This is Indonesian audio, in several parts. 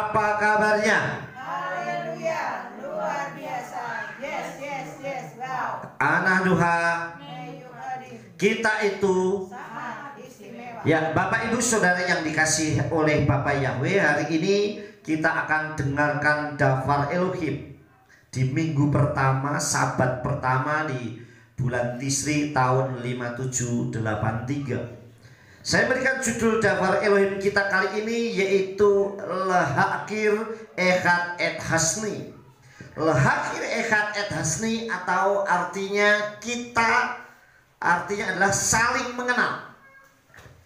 Apa kabarnya? Haleluya, luar biasa. Yes, yes, yes. Wow. Anak Tuhan, kita itu Sangat istimewa. ya, Bapak Ibu Saudara yang dikasih oleh Bapak Yahweh, hari ini kita akan dengarkan Dafar Elohim di minggu pertama, sabat pertama di bulan Tisri tahun 5783. Saya berikan judul Dafar Elohim kita kali ini yaitu Lehakir Echad et Hasni. Lehakir Echad et Hasni atau artinya adalah saling mengenal.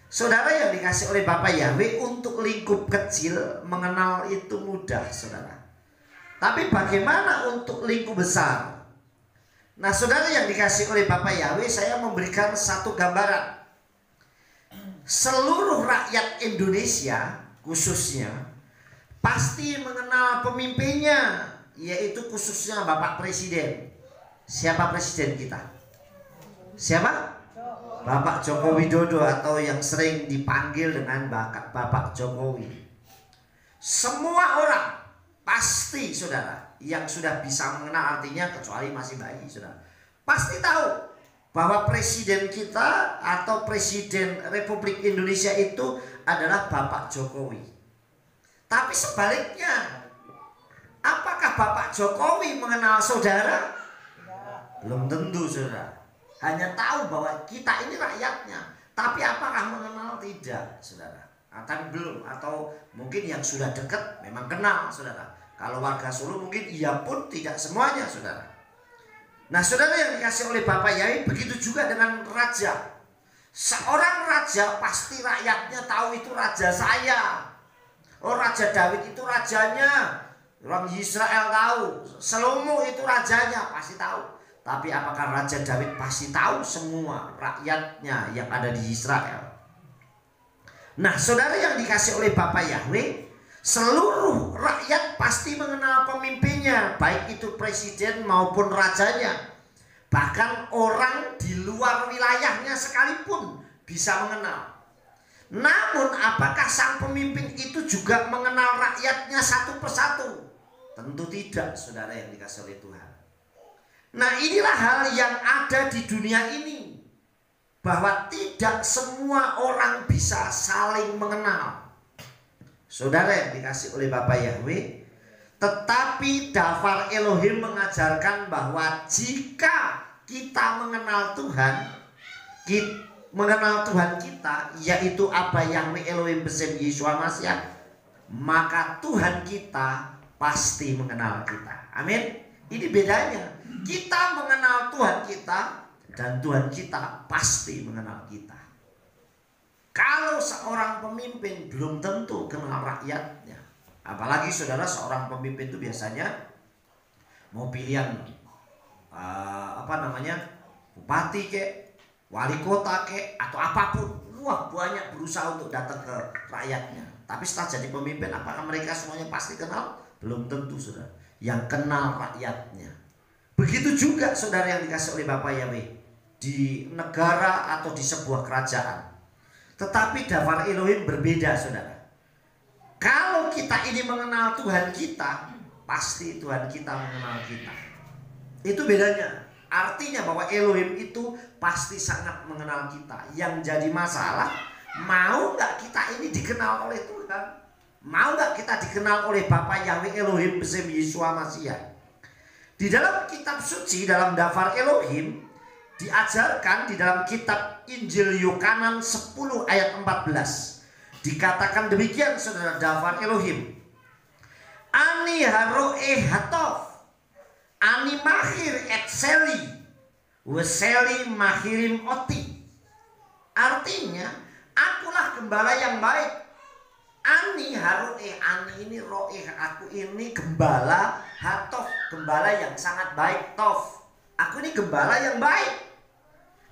Saudara yang dikasih oleh Bapak Yahweh, untuk lingkup kecil mengenal itu mudah, saudara. Tapi bagaimana untuk lingkup besar? Nah, saudara yang dikasih oleh Bapak Yahweh, saya memberikan satu gambaran. Seluruh rakyat Indonesia khususnya pasti mengenal pemimpinnya, yaitu khususnya Bapak Presiden. Siapa presiden kita? Siapa? Bapak Joko Widodo, atau yang sering dipanggil dengan Bapak Jokowi. Semua orang pasti, saudara, yang sudah bisa mengenal artinya, kecuali masih bayi, saudara, pasti tahu bahwa presiden kita atau presiden Republik Indonesia itu adalah Bapak Jokowi. Tapi sebaliknya, apakah Bapak Jokowi mengenal saudara? Belum tentu, saudara. Hanya tahu bahwa kita ini rakyatnya, tapi apakah mengenal? Tidak, saudara. Tapi belum, atau mungkin yang sudah dekat memang kenal, saudara. Kalau warga Solo mungkin iya pun tidak semuanya, saudara. Nah, saudara yang dikasih oleh Bapak Yahweh, begitu juga dengan raja. Seorang raja pasti rakyatnya tahu itu raja saya. Oh, Raja Daud itu rajanya. Orang Israel tahu. Salomo itu rajanya, pasti tahu. Tapi apakah Raja Daud pasti tahu semua rakyatnya yang ada di Israel? Nah, saudara yang dikasih oleh Bapak Yahweh, seluruh rakyat pasti mengenal pemimpinnya, baik itu presiden maupun rajanya. Bahkan orang di luar wilayahnya sekalipun bisa mengenal. Namun apakah sang pemimpin itu juga mengenal rakyatnya satu persatu? Tentu tidak, saudara yang dikasih oleh Tuhan. Nah, inilah hal yang ada di dunia ini, bahwa tidak semua orang bisa saling mengenal. Saudara yang dikasih oleh Bapak Yahweh, tetapi Dafar Elohim mengajarkan bahwa jika kita mengenal Tuhan, kita, yaitu apa Yahweh Elohim Besem Yeshua Mashiach, maka Tuhan kita pasti mengenal kita. Amin. Ini bedanya. Kita mengenal Tuhan kita, dan Tuhan kita pasti mengenal kita. Kalau seorang pemimpin belum tentu kenal rakyatnya. Apalagi saudara, seorang pemimpin itu biasanya mau pilihan bupati kek, wali kota kek, atau apapun. Wah, banyak berusaha untuk datang ke rakyatnya. Tapi setelah jadi pemimpin, apakah mereka semuanya pasti kenal? Belum tentu, saudara. Yang kenal rakyatnya. Begitu juga saudara yang dikasih oleh Bapak Yahweh, di negara atau di sebuah kerajaan. Tetapi Dafar Elohim berbeda, saudara. Kalau kita ini mengenal Tuhan kita, pasti Tuhan kita mengenal kita. Itu bedanya. Artinya bahwa Elohim itu pasti sangat mengenal kita. Yang jadi masalah, mau gak kita ini dikenal oleh Tuhan? Mau gak kita dikenal oleh Bapak Yahweh Elohim Besem Yeshua Mashiach? Di dalam kitab suci, dalam Dafar Elohim, diajarkan di dalam kitab Injil Yohanan 10 ayat 14. Dikatakan demikian, saudara, Dafar Elohim. Ani haroe hatov, ani mahir et seli, weseli mahirim oti. Artinya, akulah gembala yang baik. Ani haroe, ani ini roe, aku ini gembala, hatov, gembala yang sangat baik, tov. Aku ini gembala yang baik.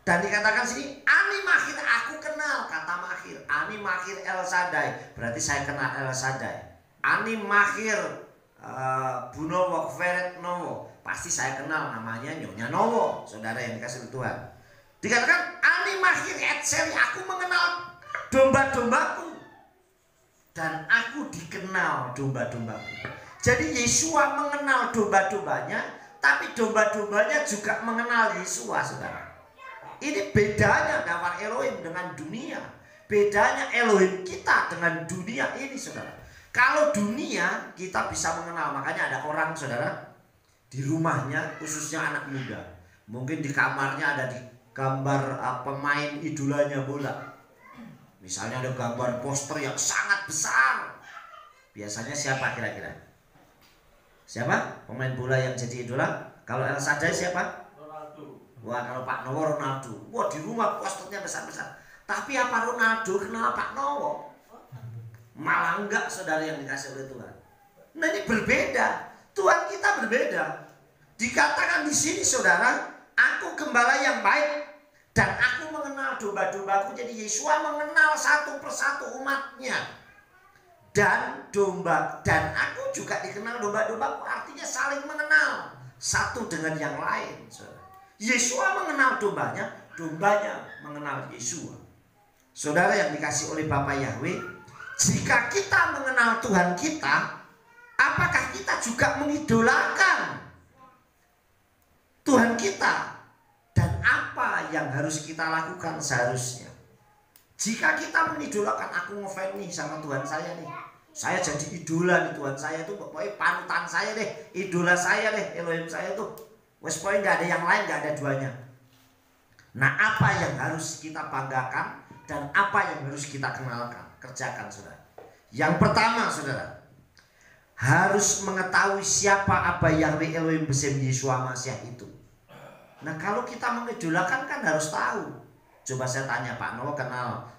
Dan dikatakan sini, Ani mahir, aku kenal, kata mahir. Ani mahir El Shaddai, berarti saya kenal El Shaddai. Ani mahir Bunowo Kveret Nowo, pasti saya kenal namanya Nyonya Nowo, saudara yang dikasih Tuhan. Dikatakan Ani mahir Et Seli, aku mengenal domba-dombaku. dan aku dikenal domba-dombaku. Jadi Yesua mengenal domba-dombanya, tapi domba-dombanya juga mengenal Yesua, saudara. Ini bedanya dawar Elohim dengan dunia. Bedanya Elohim kita dengan dunia ini, saudara. Kalau dunia kita bisa mengenal, makanya ada orang, saudara, di rumahnya khususnya anak muda, mungkin di kamarnya ada di gambar pemain idolanya bola. Misalnya ada gambar poster yang sangat besar. Biasanya siapa kira-kira? Siapa pemain bola yang jadi idola? Kalau El Shaddai siapa? Ronaldo. Wah, kalau Pak Nowo Ronaldo. Wah, di rumah posternya besar-besar. Tapi apa Ronaldo kenal Pak Nowo? Malah enggak, saudara yang dikasih oleh Tuhan. Nah, ini berbeda. Tuhan kita berbeda. Dikatakan di sini, saudara, aku gembala yang baik dan aku mengenal domba-dombaku. Jadi Yesua mengenal satu persatu umatnya. Dan aku juga dikenal domba-dombaku, artinya saling mengenal satu dengan yang lain, saudara. Yesua mengenal dombanya, dombanya mengenal Yesua. Saudara yang dikasih oleh Bapa Yahweh, jika kita mengenal Tuhan kita, apakah kita juga mengidolakan Tuhan kita? Dan apa yang harus kita lakukan seharusnya? Jika kita mengidolakan, aku ngefans nih sama Tuhan saya nih, saya jadi idola nih Tuhan saya tuh, pokoknya panutan saya deh, idola saya deh, Elohim saya tuh, wes pokoknya nggak ada yang lain, nggak ada duanya. Nah, apa yang harus kita banggakan dan apa yang harus kita kenalkan, kerjakan, saudara. Yang pertama, saudara, harus mengetahui siapa Abba Yahweh Elohim Besem Yeshua Mashiach itu. Nah, kalau kita mengidolakan kan harus tahu. Coba saya tanya, Pak Nowo kenal,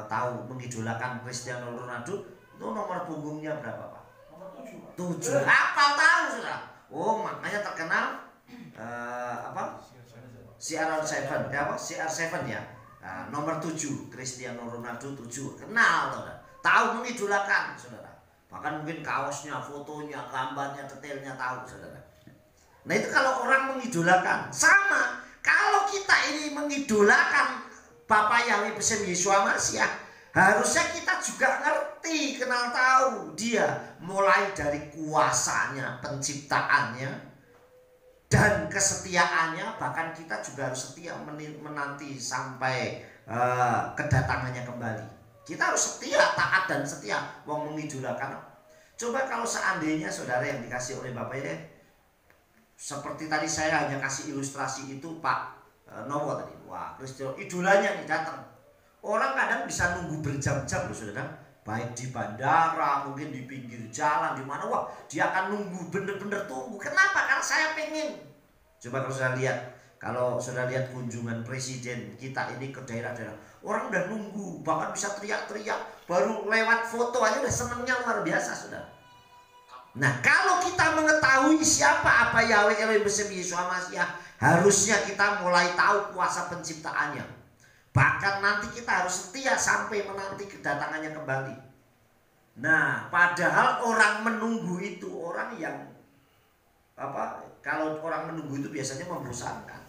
tahu mengidolakan Cristiano Ronaldo, itu nomor punggungnya berapa, Pak? Nomor 7. 7. Apa tahu, saudara? Oh, makanya terkenal apa? CR7, apa? CR7 ya. Nah, nomor 7, Cristiano Ronaldo 7. Kenal, saudara. Tahu mengidolakan, saudara. Bahkan mungkin kaosnya, fotonya, gambarnya, detailnya tahu, saudara. Nah, itu kalau orang mengidolakan. Sama, kalau kita ini mengidolakan Bapa Yahweh Besem Yeshua Mashiach, harusnya kita juga ngerti, kenal tahu dia, mulai dari kuasanya, penciptaannya, dan kesetiaannya. Bahkan kita juga harus setia menanti sampai kedatangannya kembali. Kita harus setia, taat dan setia. Wong mengidolakan. Coba kalau seandainya, saudara yang dikasih oleh Bapak ya, seperti tadi saya hanya kasih ilustrasi itu Pak Nowo tadi. Wah, Cristiano idolanya nih datang. Orang kadang bisa nunggu berjam-jam loh, saudara. Baik di bandara, mungkin di pinggir jalan, di mana. Wah, dia akan nunggu, bener-bener tunggu. Kenapa? Karena saya pengen. Coba kalau saudara lihat kunjungan presiden kita ini ke daerah-daerah, orang udah nunggu, bahkan bisa teriak-teriak, baru lewat foto aja udah senengnya luar biasa, saudara. Nah, kalau kita mengetahui siapa Abba Yahweh Elohim Besem Yeshua Mashiach, harusnya kita mulai tahu kuasa penciptaannya. Bahkan nanti kita harus setia sampai menanti kedatangannya kembali. Nah, padahal orang menunggu itu orang yang kalau orang menunggu itu biasanya membosankan.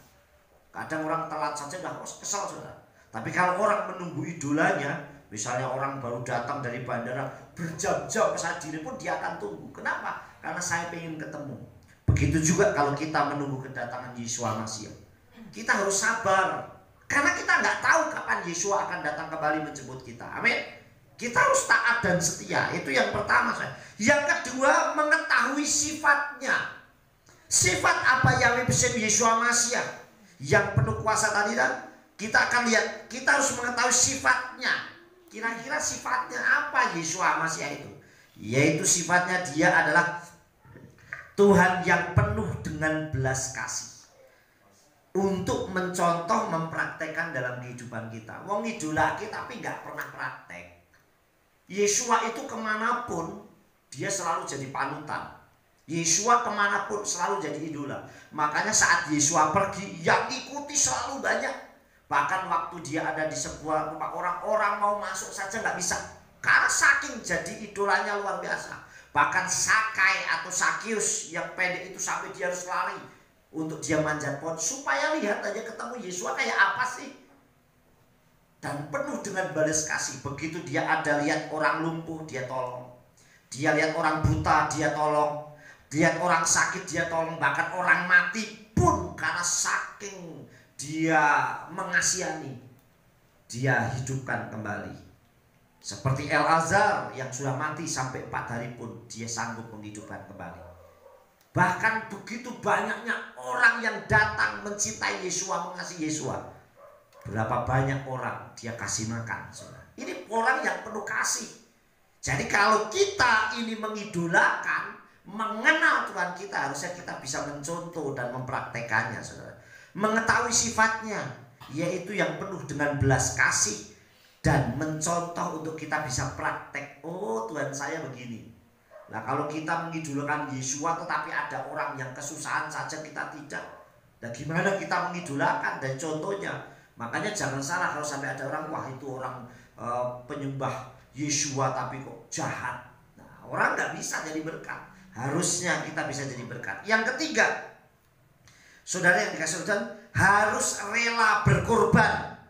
Kadang orang telat saja udah kesal, saudara. Tapi kalau orang menunggu idolanya, misalnya orang baru datang dari bandara, berjam-jam saat diri pun dia akan tunggu. Kenapa? Karena saya pengen ketemu. Begitu juga kalau kita menunggu kedatangan Yeshua Mashiach. Kita harus sabar. Karena kita nggak tahu kapan Yeshua akan datang kembali menjemput kita. Amin. Kita harus taat dan setia. Itu yang pertama, saya. Yang kedua, mengetahui sifatnya. Sifat apa Yahweh Besem Yeshua Mashiach yang penuh kuasa tadi, dan kita akan lihat. Kita harus mengetahui sifatnya. Kira-kira sifatnya apa Yeshua Mashiach itu? Yaitu sifatnya dia adalah Tuhan yang penuh dengan belas kasih. Untuk mencontoh, mempraktekkan dalam kehidupan kita. Wong idolaki tapi nggak pernah praktek. Yeshua itu kemanapun dia selalu jadi panutan. Yeshua kemanapun selalu jadi idola. Makanya saat Yeshua pergi, yang ikuti selalu banyak. Bahkan waktu dia ada di sebuah rumah, orang-orang mau masuk saja nggak bisa. Karena saking jadi idolanya luar biasa. Bahkan Sakai atau Sakius yang pendek itu sampai dia harus lari untuk dia manjat pohon supaya lihat aja ketemu Yeshua kayak apa sih. dan penuh dengan balas kasih. Begitu dia ada lihat orang lumpuh, dia tolong. Dia lihat orang buta, dia tolong. Lihat orang sakit, dia tolong. Bahkan orang mati pun karena saking dia mengasihani, dia hidupkan kembali. Seperti El-Azhar yang sudah mati sampai 4 hari pun dia sanggup menghidupkan kembali. Bahkan begitu banyaknya orang yang datang mencintai Yesua, mengasihi Yesua. Berapa banyak orang dia kasih makan, saudara. Ini orang yang penuh kasih. Jadi kalau kita ini mengidolakan, mengenal Tuhan kita, harusnya kita bisa mencontoh dan mempraktekannya, saudara. Mengetahui sifatnya, yaitu yang penuh dengan belas kasih, dan mencontoh untuk kita bisa praktek. Oh, Tuhan saya begini. Nah, kalau kita mengidolakan Yesua tetapi ada orang yang kesusahan saja kita tidak, nah gimana kita mengidolakan? Dan contohnya, makanya jangan salah kalau sampai ada orang, wah itu orang penyembah Yesua tapi kok jahat. Nah, orang nggak bisa jadi berkat. Harusnya kita bisa jadi berkat. Yang ketiga, saudara yang dikasih Tuhan, harus rela berkorban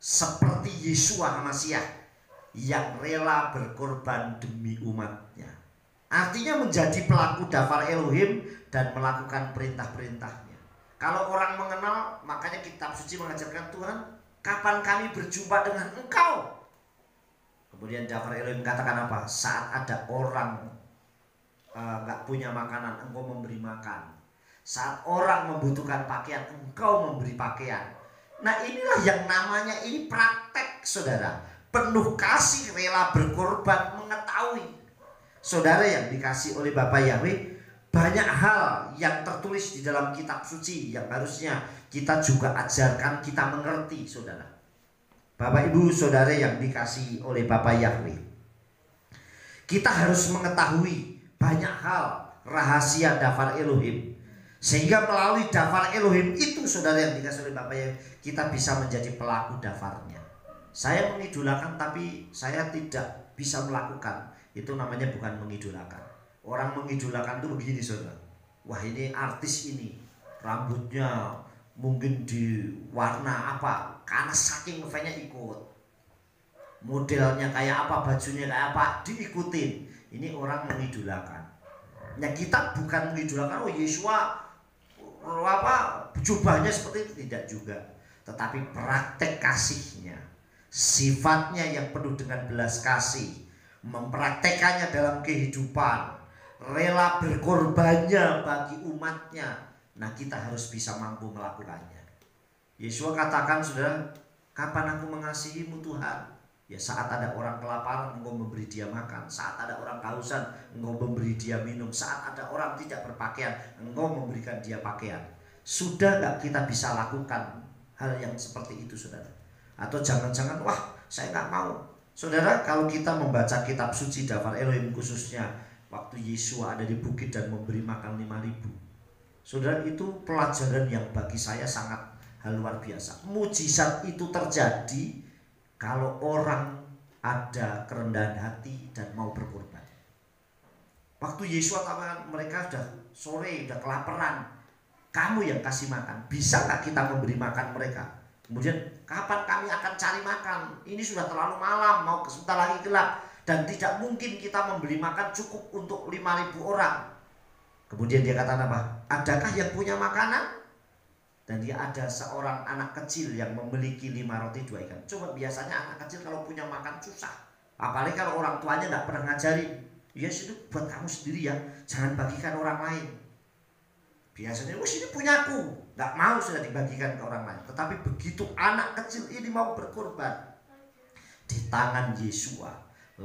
seperti Yesua Masiah yang rela berkorban demi umatnya. Artinya menjadi pelaku dafar Elohim dan melakukan perintah-perintahnya. Kalau orang mengenal, makanya kitab suci mengajarkan, Tuhan, kapan kami berjumpa dengan Engkau? Kemudian dafar Elohim katakan apa? Saat ada orang gak punya makanan, Engkau memberi makan. Saat orang membutuhkan pakaian, Engkau memberi pakaian. Nah, inilah yang namanya ini praktek, saudara. Penuh kasih, rela berkorban, mengetahui. Saudara yang dikasih oleh Bapak Yahweh, banyak hal yang tertulis di dalam kitab suci yang harusnya kita juga ajarkan, kita mengerti, saudara. Bapak Ibu saudara yang dikasih oleh Bapak Yahweh, kita harus mengetahui banyak hal rahasia dafar Elohim, sehingga melalui dafar Elohim itu, saudara yang dikasih oleh Bapak Yahweh, kita bisa menjadi pelaku dafarnya. Saya mengidolakan tapi saya tidak bisa melakukan. Itu namanya bukan mengidolakan. Orang mengidolakan itu begini, saudara. Wah, ini artis ini, rambutnya mungkin di warna apa, karena saking ngefanya ikut. Modelnya kayak apa, bajunya kayak apa, diikutin. Ini orang mengidolakan. Nah, kita bukan mengidolakan, oh Yesua apa jubahnya seperti itu, tidak juga. Tetapi praktek kasihnya, sifatnya yang penuh dengan belas kasih, mempraktekannya dalam kehidupan, rela berkorbannya bagi umatnya. Nah, kita harus bisa mampu melakukannya. Yesua katakan, saudara, kapan aku mengasihimu Tuhan? Ya saat ada orang kelaparan, Engkau memberi dia makan. Saat ada orang kehausan, Engkau memberi dia minum. Saat ada orang tidak berpakaian, Engkau memberikan dia pakaian. Sudah gak kita bisa lakukan hal yang seperti itu, saudara? Atau jangan-jangan, wah saya gak mau. Saudara, kalau kita membaca kitab suci dafar Elohim, khususnya waktu Yesua ada di bukit dan memberi makan 5.000, saudara, itu pelajaran yang bagi saya sangat hal luar biasa. Mujizat itu terjadi kalau orang ada kerendahan hati dan mau berkorban. Waktu Yesua katakan, mereka sudah sore, sudah kelaparan, kamu yang kasih makan, bisa gak kita memberi makan mereka? Kemudian, kapan kami akan cari makan? Ini sudah terlalu malam, mau sebentar lagi gelap, dan tidak mungkin kita memberi makan cukup untuk 5.000 orang. Kemudian dia kata apa? Adakah yang punya makanan? Dan dia ada seorang anak kecil yang memiliki 5 roti 2 ikan. Coba biasanya anak kecil kalau punya makan susah, apalagi kalau orang tuanya tidak pernah ngajarin. Ya itu buat kamu sendiri ya, jangan bagikan orang lain. Biasanya, wah ini punyaku, nggak mau sudah dibagikan ke orang lain. Tetapi begitu anak kecil ini mau berkorban, di tangan Yesua 5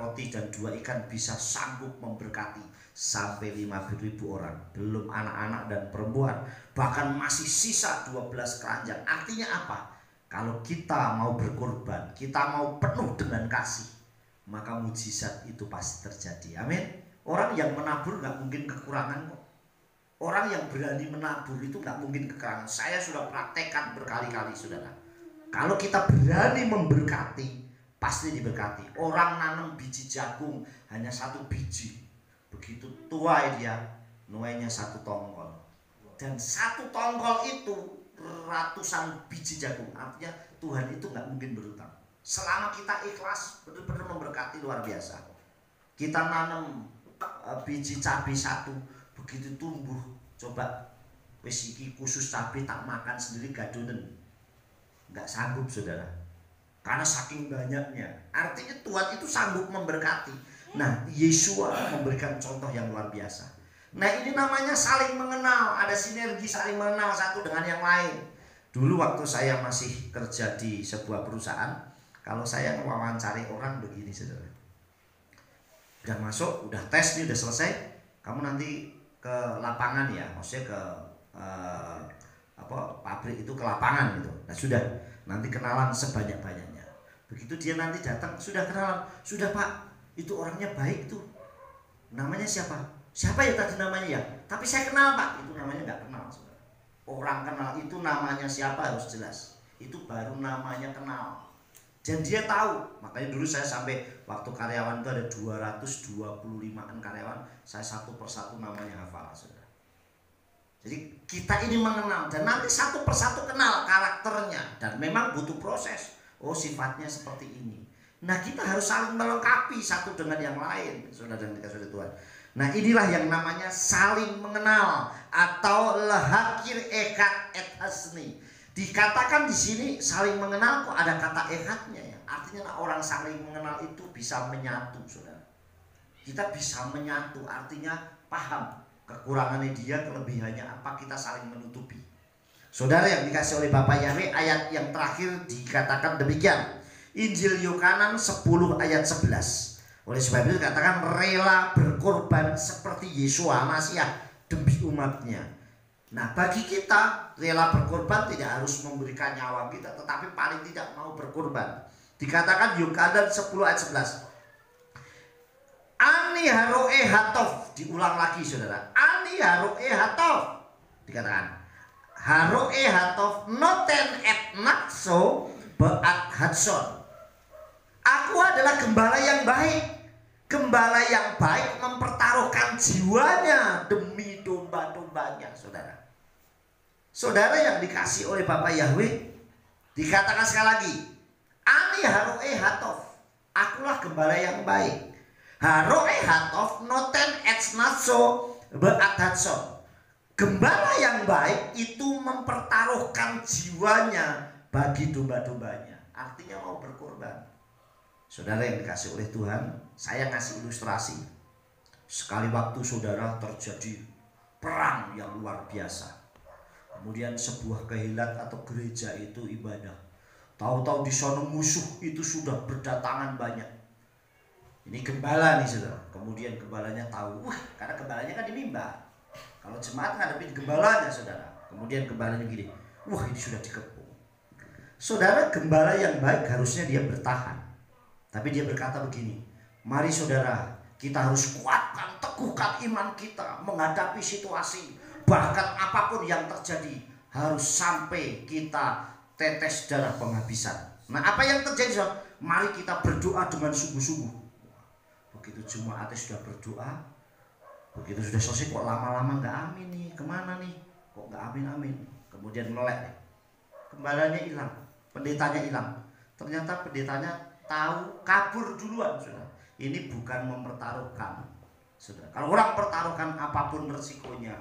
roti dan 2 ikan bisa sanggup memberkati sampai 5.000 orang. Belum anak-anak dan perempuan, bahkan masih sisa 12 keranjang. Artinya apa? Kalau kita mau berkorban, kita mau penuh dengan kasih, maka mujizat itu pasti terjadi. Amin. Orang yang menabur nggak mungkin kekurangan kok. Orang yang berani menabur itu nggak mungkin kekurangan. Saya sudah praktekkan berkali-kali, saudara. Kalau kita berani memberkati, pasti diberkati. Orang nanam biji jagung hanya 1 biji, begitu tuai dia, nuainya 1 tongkol. Dan 1 tongkol itu ratusan biji jagung. Artinya Tuhan itu nggak mungkin berhutang. Selama kita ikhlas, benar-benar memberkati luar biasa. Kita nanam biji cabai satu, begitu tumbuh, coba wis iki khusus cabai tak makan sendiri gadonen, nggak sanggup saudara, karena saking banyaknya. Artinya Tuhan itu sanggup memberkati. Nah, Yesua memberikan contoh yang luar biasa. Nah, ini namanya saling mengenal, ada sinergi saling mengenal satu dengan yang lain. Dulu waktu saya masih kerja di sebuah perusahaan, kalau saya mewawancari orang begini saudara, udah masuk, udah tes nih, udah selesai, kamu nanti ke lapangan ya, maksudnya ke pabrik itu, ke lapangan gitu. Nah sudah, nanti kenalan sebanyak-banyaknya. Begitu dia nanti datang, sudah kenalan, sudah Pak, itu orangnya baik tuh, namanya siapa? Siapa ya tadi namanya ya? Tapi saya kenal Pak, itu namanya nggak kenal saudara. Orang kenal itu namanya siapa harus jelas, itu baru namanya kenal. Dan dia tahu, makanya dulu saya sampai waktu karyawan itu ada 225an karyawan, saya satu persatu namanya hafal saudara. Jadi kita ini mengenal, dan nanti satu persatu kenal karakternya, dan memang butuh proses. Oh sifatnya seperti ini. Nah kita harus saling melengkapi satu dengan yang lain, saudara dan dikasih Tuhan. Nah inilah yang namanya saling mengenal atau lehakir ekat et hasni. Dikatakan di sini saling mengenal, kok ada kata ekatnya ya. Artinya orang saling mengenal itu bisa menyatu saudara. Kita bisa menyatu, artinya paham kekurangannya dia, kelebihannya apa, kita saling menutupi. Saudara yang dikasih oleh Bapak Yahweh, ayat yang terakhir dikatakan demikian. Injil Yohanan 10 ayat 11. Oleh sebab itu dikatakan rela berkorban seperti Yesua Masiah demi umatnya. Nah bagi kita rela berkorban tidak harus memberikan nyawa kita, tetapi paling tidak mau berkorban. Dikatakan Yohanan 10 ayat 11. Ani haroe hatov, diulang lagi saudara. Ani haroe hatov, dikatakan haroe hatov noten et nakso beat hatson. Aku adalah gembala yang baik. Gembala yang baik mempertaruhkan jiwanya demi domba-dombanya saudara. Saudara yang dikasih oleh Bapak Yahweh, dikatakan sekali lagi, Ani haroe hatov, akulah gembala yang baik. Haroe hatov noten et natso beat hatson. Gembala yang baik itu mempertaruhkan jiwanya bagi domba-dombanya. Artinya mau berkorban. Saudara yang dikasih oleh Tuhan, saya ngasih ilustrasi. Sekali waktu saudara terjadi perang yang luar biasa. Kemudian sebuah kehilat atau gereja itu ibadah. Tahu-tahu di sana musuh itu sudah berdatangan banyak. Ini gembala nih saudara. Kemudian gembalanya tahu, wah karena gembalanya kan di mimbar. Kalau jemaat ngadepin gembalanya saudara. Kemudian gembalanya gini, wah ini sudah dikepung. Saudara, gembala yang baik harusnya dia bertahan. Tapi dia berkata begini, mari saudara, kita harus kuatkan, teguhkan iman kita menghadapi situasi. Bahkan apapun yang terjadi, harus sampai kita tetes darah penghabisan. Nah apa yang terjadi saudara? Mari kita berdoa dengan sungguh-sungguh. Begitu jemaatnya sudah berdoa, begitu sudah selesai kok lama-lama nggak amin nih, kemana nih? Kok nggak amin-amin? Kemudian melek, gembalanya hilang, pendetanya hilang. Ternyata pendetanya tahu, kabur duluan saudara. Ini bukan mempertaruhkan saudara. Kalau orang pertaruhkan apapun resikonya,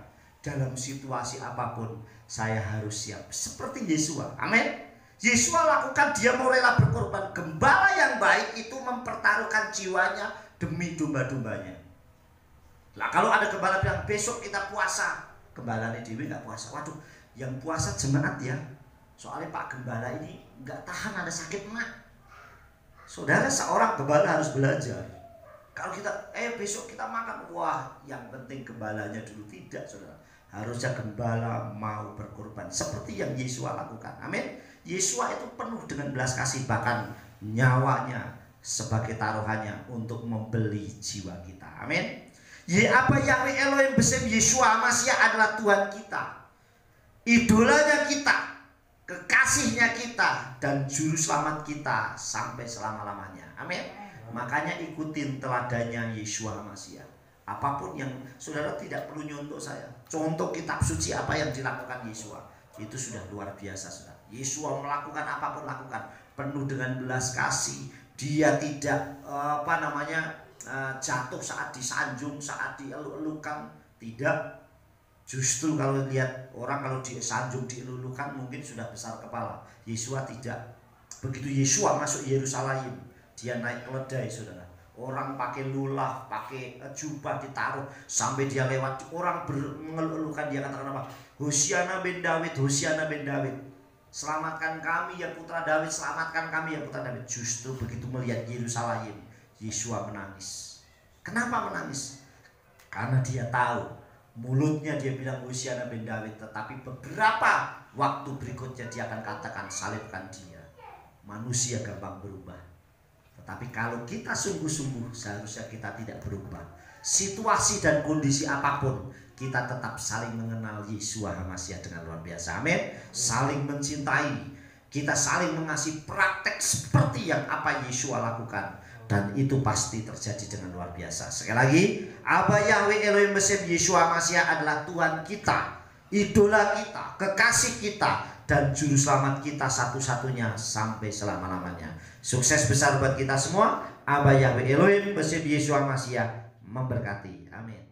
dalam situasi apapun, saya harus siap seperti Yesua. Amin. Yesua lakukan, dia mau rela berkorban. Gembala yang baik itu mempertaruhkan jiwanya demi domba-dombanya. Lah kalau ada gembala bilang besok kita puasa, gembalanya Dewi nggak puasa. Waduh, yang puasa jemaat ya. Soalnya Pak Gembala ini nggak tahan, ada sakit mah. Saudara, seorang gembala harus belajar. Kalau kita besok kita makan, wah yang penting gembalanya dulu. Tidak saudara, harusnya gembala mau berkorban seperti yang Yesua lakukan. Amin. Yesua itu penuh dengan belas kasih, bahkan nyawanya sebagai taruhannya untuk membeli jiwa kita. Amin. Apa Yahweh Elohim Besem Yesua Masiah adalah Tuhan kita, idolanya kita, kekasihnya kita, dan juru selamat kita sampai selama-lamanya. Amin. Makanya ikutin teladannya Yesua Masiah. Apapun yang saudara tidak perlu nyontok saya, contoh kitab suci apa yang dilakukan Yesua, itu sudah luar biasa saudara. Yesus melakukan apapun lakukan, penuh dengan belas kasih. Dia tidak jatuh saat disanjung, saat dieluk-elukan. Tidak. Justru kalau lihat orang kalau disanjung, dielulukan mungkin sudah besar kepala. Yesus tidak. Begitu Yesus masuk Yerusalem, dia naik keledai, saudara. Orang pakai lulah, pakai jubah ditaruh, sampai dia lewat, orang mengeluhkan, dia katakan apa? Hosiana bin Daud, Hosiana bin Daud. Selamatkan kami ya putra Daud, selamatkan kami ya putra Daud. Justru begitu melihat Yerusalem, Yesus menangis. Kenapa menangis? Karena dia tahu, mulutnya dia bilang Hosiana bin Daud, tetapi beberapa waktu berikutnya dia akan katakan salibkan dia. Manusia gampang berubah, tetapi kalau kita sungguh-sungguh seharusnya kita tidak berubah. Situasi dan kondisi apapun, kita tetap saling mengenal Yeshua HaMashiach dengan luar biasa. Amin. Saling mencintai, kita saling mengasihi, praktek seperti yang apa Yeshua lakukan, dan itu pasti terjadi dengan luar biasa. Sekali lagi, Aba Yahweh Elohim Mesih Yeshua HaMashiach adalah Tuhan kita, idola kita, kekasih kita, dan juru selamat kita satu-satunya sampai selama-lamanya. Sukses besar buat kita semua. Aba Yahweh Elohim Mesih Yeshua HaMashiach memberkati. Amin.